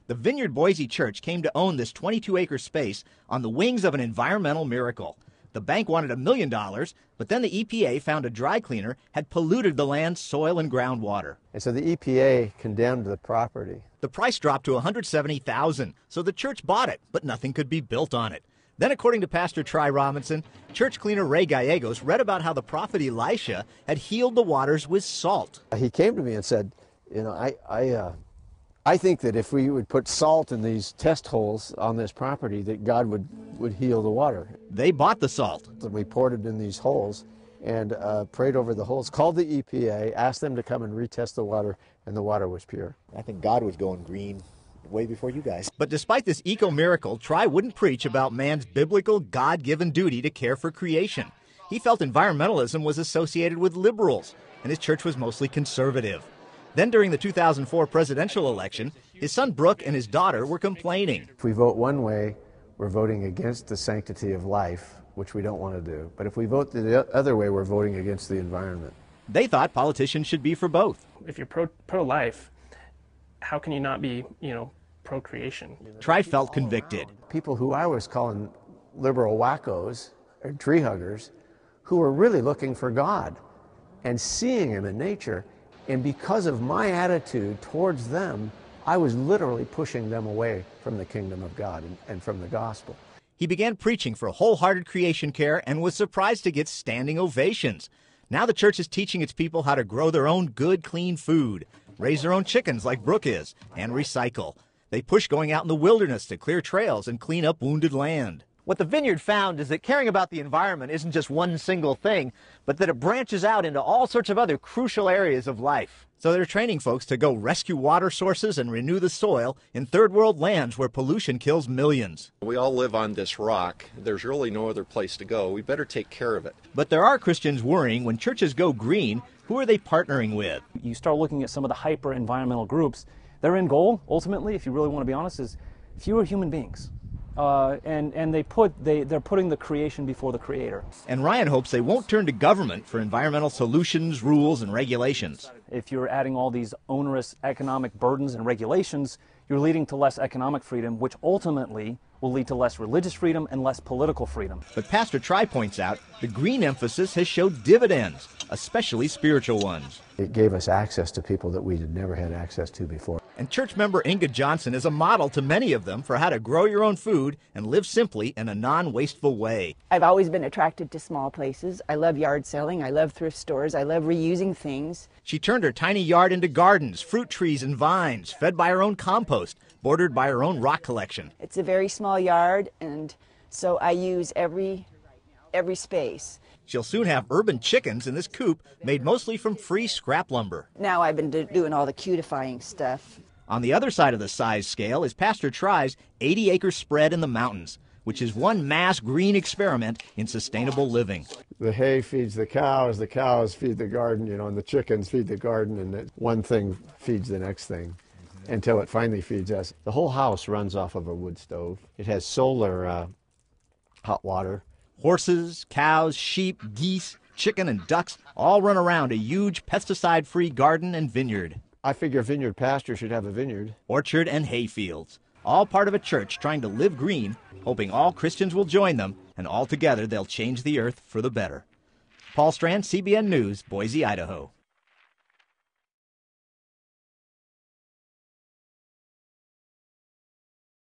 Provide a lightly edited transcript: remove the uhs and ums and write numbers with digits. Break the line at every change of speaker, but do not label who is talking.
The Vineyard Boise Church came to own this 22-acre space on the wings of an environmental miracle. The bank wanted $1 million, but then the EPA found a dry cleaner had polluted the land's soil and groundwater.
And so the EPA condemned the property.
The price dropped to $170,000, so the church bought it, but nothing could be built on it. Then, according to Pastor Tri Robinson, church cleaner Ray Gallegos read about how the prophet Elisha had healed the waters with salt.
He came to me and said, you know, I think that if we would put salt in these test holes on this property, that God would heal the water.
They bought the salt.
And we poured it in these holes and prayed over the holes, called the EPA, asked them to come and retest the water, and the water was pure.
I think God was going green way before you guys.
But despite this eco-miracle, Tri wouldn't preach about man's biblical, God-given duty to care for creation. He felt environmentalism was associated with liberals, and his church was mostly conservative. Then during the 2004 presidential election, his son Brooke and his daughter were complaining.
If we vote one way, we're voting against the sanctity of life, which we don't want to do. But if we vote the other way, we're voting against the environment.
They thought politicians should be for both.
If you're pro-life, how can you not be, pro-creation?
Tri felt convicted.
People who I was calling liberal wackos or tree huggers, who were really looking for God and seeing him in nature. And because of my attitude towards them, I was literally pushing them away from the kingdom of God and from the gospel.
He began preaching for wholehearted creation care and was surprised to get standing ovations. Now the church is teaching its people how to grow their own good, clean food, raise their own chickens like Brooke is, and recycle. They push going out in the wilderness to clear trails and clean up wounded land. What the Vineyard found is that caring about the environment isn't just one single thing, but that it branches out into all sorts of other crucial areas of life. So they're training folks to go rescue water sources and renew the soil in third world lands where pollution kills millions.
We all live on this rock. There's really no other place to go. We better take care of it.
But there are Christians worrying when churches go green, who are they partnering with?
You start looking at some of the hyper-environmental groups. Their end goal, ultimately, if you really want to be honest, is fewer human beings. And they're putting the creation before the creator.
And Ryan hopes they won't turn to government for environmental solutions, rules, and regulations.
If you're adding all these onerous economic burdens and regulations, you're leading to less economic freedom, which ultimately will lead to less religious freedom and less political freedom.
But Pastor Tri points out the green emphasis has showed dividends, especially spiritual ones.
It gave us access to people that we had never had access to before.
And church member Inga Johnson is a model to many of them for how to grow your own food and live simply in a non-wasteful way.
I've always been attracted to small places. I love yard selling. I love thrift stores. I love reusing things.
She turned her tiny yard into gardens, fruit trees and vines, fed by her own compost, bordered by her own rock collection.
It's a very small yard, and so I use every space.
She'll soon have urban chickens in this coop made mostly from free scrap lumber.
Now I've been doing all the cutifying stuff.
On the other side of the size scale is Pastor Tri's 80-acre spread in the mountains, which is one mass green experiment in sustainable living.
The hay feeds the cows feed the garden, and the chickens feed the garden, and one thing feeds the next thing until it finally feeds us. The whole house runs off of a wood stove. It has solar hot water.
Horses, cows, sheep, geese, chicken, and ducks all run around a huge pesticide-free garden and vineyard.
I figure a vineyard pastor should have a vineyard.
Orchard and hay fields, all part of a church trying to live green, hoping all Christians will join them, and all together they'll change the earth for the better. Paul Strand, CBN News, Boise, Idaho.